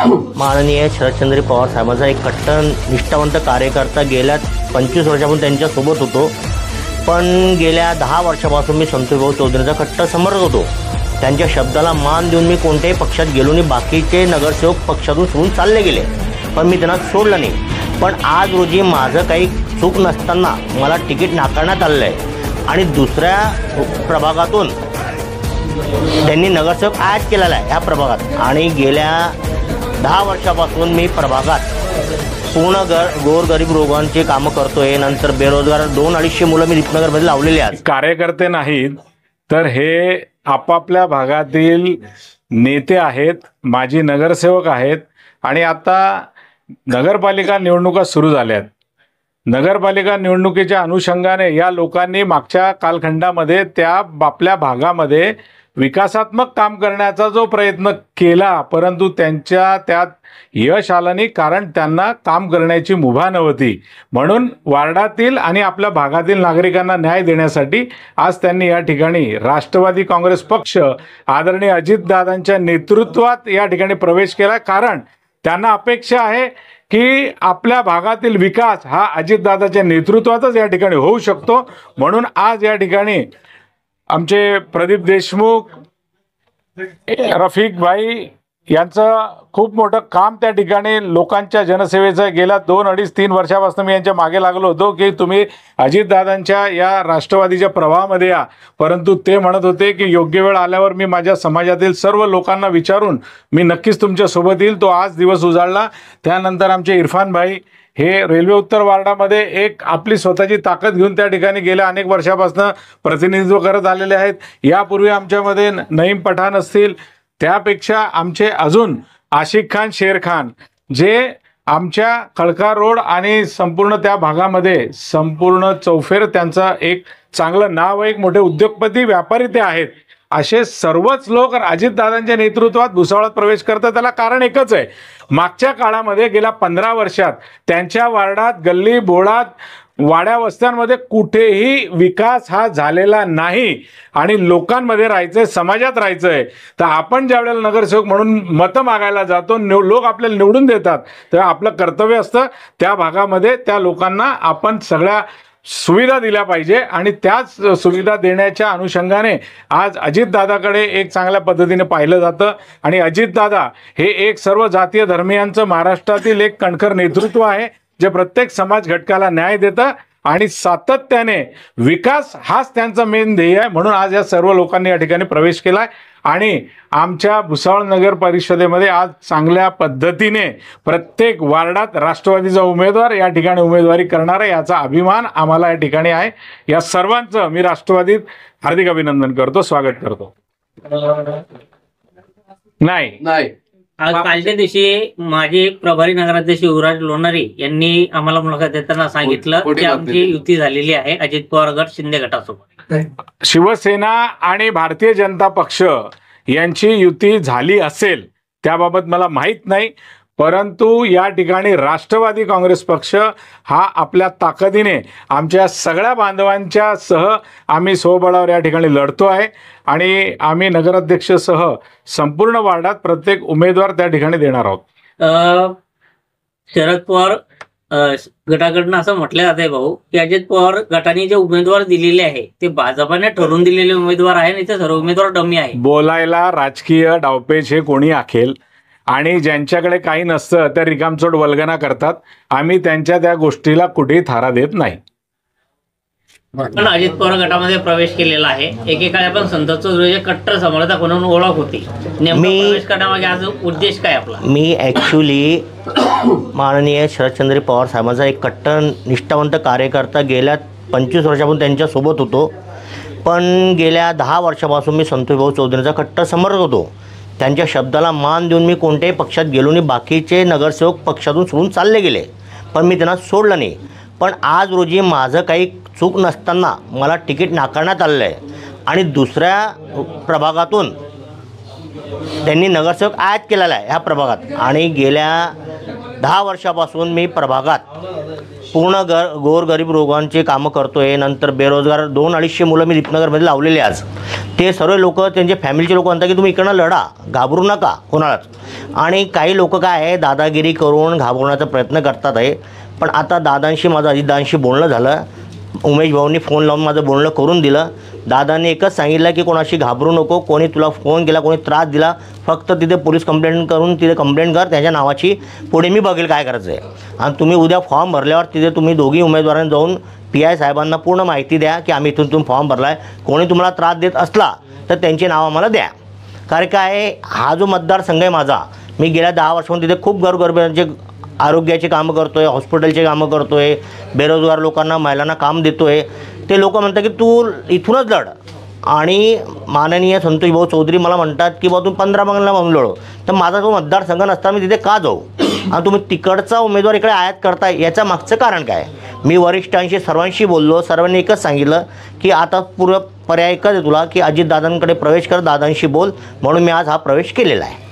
माननीय शरदचंद्र पवार साहेबांचा एक कट्टर निष्ठावंत कार्यकर्ता गेल्या 25 वर्षापासून त्यांच्यासोबत होतो, पण गेल्या 10 वर्षापासून मी संतोषभाऊ चौधरींचा कट्टर समर्थक होतो। त्यांच्या शब्दाला मान देऊन मी कोणत्याही पक्षात गेलो नाही। बाकीचे नगरसेवक पक्षातून सोडून चालले गेले, पण मी त्यांना सोडलं नाही। पण आज रोजी माझं काही चूक नसताना मला तिकीट नाकारण्यात आलेलं आहे आणि दुसऱ्या प्रभागातून त्यांनी नगरसेवक ॲड केलेला आहे या प्रभागात। आणि गेल्या 10 वर्षापासून मी प्रभागात पूर्ण गोरगरीब रोगांची कामं करतोय। नंतर बेरोजगार 200-250 मुलं मी दीपनगरमध्ये लावलेली आहेत। कार्यकर्ते नाहीत तर हे आपापल्या भागातील नेते आहेत, माजी नगरसेवक आहेत आणि आता नगरपालिका निवडणुका सुरू झाल्यात। नगरपालिका निवडणुकीच्या अनुषंगाने या लोकांनी मागच्या कालखंडामध्ये त्या आपल्या भागामध्ये विकासात्मक काम करण्याचा जो प्रयत्न केला, परंतु त्यांच्या त्यात यश आलं नाही, कारण त्यांना काम करण्याची मुभा नव्हती। म्हणून वार्डातील आणि आपल्या भागातील नागरिकांना न्याय देण्यासाठी आज त्यांनी या ठिकाणी राष्ट्रवादी काँग्रेस पक्ष आदरणीय अजितदादांच्या नेतृत्वात या ठिकाणी प्रवेश केला। कारण त्यांना अपेक्षा आहे की आपल्या भागातील विकास हा अजितदादाच्या नेतृत्वातच या ठिकाणी होऊ शकतो। म्हणून आज या ठिकाणी आमचे प्रदीप देशमुख, रफिक भाई यांचं खूप मोठं काम त्या ठिकाणी लोकांच्या जनसेवेचं गेल्या 2-2.5-3 वर्षापासून मी यांच्या मागे लागलो होतो की तुम्ही अजितदादांच्या या राष्ट्रवादीच्या प्रवाहामध्ये या, परंतु ते म्हणत होते की योग्य वेळ आल्यावर मी माझ्या समाजातील सर्व लोकांना विचारून मी नक्कीच तुमच्या सोबत येईल। तो आज दिवस उजाडला। त्यानंतर आमचे इरफान भाई हे रेल्वे उत्तर वार्डामध्ये एक आपली स्वतःची ताकद घेऊन त्या ठिकाणी गेल्या अनेक वर्षापासून प्रतिनिधित्व करत आलेले आहेत। यापूर्वी आमच्यामध्ये नईम पठाण असतील, त्यापेक्षा आमचे अजून आशिक खान, शेर खान, जे आमच्या खडका रोड आणि संपूर्ण त्या भागामध्ये संपूर्ण चौफेर त्यांचा एक चांगलं नाव आहे, एक मोठे उद्योगपती व्यापारी ते आहेत। असे सर्वच लोक अजितदादांच्या नेतृत्वात भुसावळात प्रवेश करतात। त्याला कारण एकच आहे, मागच्या काळामध्ये गेल्या 15 वर्षात त्यांच्या वार्डात, गल्ली बोळात, वाड्या वस्त्यांमध्ये कुठेही विकास हा झालेला नाही आणि लोकांमध्ये राहायचंय, समाजात राहायचंय। तर आपण ज्या वेळेला नगरसेवक म्हणून मतं मागायला जातो, लोक आपल्याला निवडून देतात, तर आपलं कर्तव्य असतं त्या भागामध्ये त्या लोकांना आपण सगळ्या सुविधा दिल्या पाहिजे आणि त्याच सुविधा देण्याच्या अनुषंगाने आज अजितदादाकडे एक चांगल्या पद्धतीने पाहिलं जातं। आणि अजितदादा हे एक सर्व जातीय धर्मियांचं महाराष्ट्रातील एक कणखर नेतृत्व आहे, जे प्रत्येक समाज घटकाला न्याय देतं आणि सातत्याने विकास हाच त्यांचा मेन ध्येय आहे। म्हणून आज या सर्व लोकांनी या ठिकाणी प्रवेश केलाय आणि आमच्या भुसावळ नगर परिषदेमध्ये आज चांगल्या पद्धतीने प्रत्येक वार्डात राष्ट्रवादीचा उमेदवार या ठिकाणी उमेदवारी करणार आहे, याचा अभिमान आम्हाला या ठिकाणी आहे। या सर्वांचं मी राष्ट्रवादीत हार्दिक अभिनंदन करतो, स्वागत करतो। नाही आज कालच्या दिवशी माझे प्रभारी नगराध्यक्ष युवराज लोणारी यांनी आम्हाला मुलाखत देताना सांगितलं की आमची युती झालेली आहे अजित पवार गट शिंदे गटासोबत। शिवसेना आणि भारतीय जनता पक्ष यांची युती झाली असेल त्याबाबत मला माहीत नाही, परंतु या ठिकाणी राष्ट्रवादी काँग्रेस पक्ष हा आपल्या ताकदीने आमच्या सगळ्या बांधवांच्या सह आम्ही स्वबळावर या ठिकाणी लढतो आहे आणि आम्ही नगराध्यक्षसह संपूर्ण वार्डात प्रत्येक उमेदवार त्या ठिकाणी देणार आहोत। शरद पवार गटाकडनं असं म्हटलं जाते भाऊ की अजित पवार गटाने जे उमेदवार दिलेले आहे ते भाजपाने ठरवून दिलेले उमेदवार आहे, नाही तर सर्व उमेदवार डमी आहे। बोलायला राजकीय डावपेच हे कोणी आखेल आणि ज्यांच्याकडे काही नसतं त्या रिकामचोट वल्गना करतात। आम्ही त्यांच्या त्या गोष्टीला कुठेही थारा देत नाही। पण अजित पवार गटामध्ये प्रवेश केलेला आहे, एकेकाळी आपण संत चौधरीचे कट्टर समर्थक म्हणून ओळख होती। नेमका प्रवेश करण्यामागे आज उद्देश काय आपला? मी ॲक्च्युली माननीय शरदचंद्र पवार साहेबांचा एक कट्टर निष्ठावंत कार्यकर्ता गेल्या 25 वर्षापासून त्यांच्यासोबत होतो, पण गेल्या 10 वर्षापासून मी संतोषभाऊ चौधरींचा कट्टर समर्थक होतो। त्यांच्या शब्दाला मान देऊन मी कोणत्याही पक्षात गेलो नाही। बाकीचे नगरसेवक पक्षातून सोडून चालले गेले, पण मी त्यांना सोडलं नाही। पण आज रोजी माझं काही चूक नसताना मला तिकीट नाकारण्यात आलेलं आहे आणि दुसऱ्या प्रभागातून त्यांनी नगरसेवक ॲड केलेला आहे या प्रभागात। आणि गेल्या 10 वर्षापासून मी प्रभागात पूर्ण गोरगरीब लोकांचे कामं करतो आहे. नंतर बेरोजगार 200-250 मुलं मी दीपनगरमध्ये लावलेले आज. ते सर्व लोक त्यांचे फॅमिलीचे लोक म्हणतात की तुम्ही इकडनं लढा, घाबरू नका कोणालाच. आणि काही लोक काय आहे दादागिरी करून घाबरवण्याचा प्रयत्न करतात आहे. पण आता दादांशी माझं अजितदादांशी बोलणं झालं. उमेश भाऊंनी फोन लावून माझं बोलणं करून दिलं. दादांनी एकच सांगितलं की कोणाशी घाबरू नको, कोणी तुला फोन केला, कोणी त्रास दिला, फक्त तिथे पोलीस कंप्लेंट करून तिथे कंप्लेंट कर, त्याच्या नावाची पुढे मी बघेल काय करायचं आहे. आणि तुम्ही उद्या फॉर्म भरल्यावर तिथे तुम्ही दोघी उमेदवारांनी जाऊन PI साहेबांना पूर्ण माहिती द्या की आम्ही इथून तुम्ही फॉर्म भरला आहे. कोणी तुम्हाला त्रास देत असला तर त्यांची नावं आम्हाला द्या. कारण काय आहे, हा जो मतदारसंघ आहे माझा, मी गेल्या 10 वर्षांपासून तिथे खूप गोरगरिबांचे आरोग्याची कामं करतो आहे, हॉस्पिटलचे कामं करतो आहे, बेरोजगार लोकांना महिलांना काम देतो आहे. ते लोक म्हणतात की तू इथूनच लढ. आणि माननीय संतोष भाऊ चौधरी मला म्हणतात की बाबा तू 15 बंगला म्हणून लढो. तर माझा जो मतदारसंघ नसताना मी तिथे का जाऊ? आणि तुम्ही तिकडचा उमेदवार इकडे आयात करताय, याचं मागचं कारण काय? मी वरिष्ठांशी सर्वांशी बोललो. सर्वांनी एकच सांगितलं की आता पर्याय एकच आहे तुला की अजितदादांकडे प्रवेश कर, दादांशी बोल. म्हणून मी आज हा प्रवेश केलेला आहे.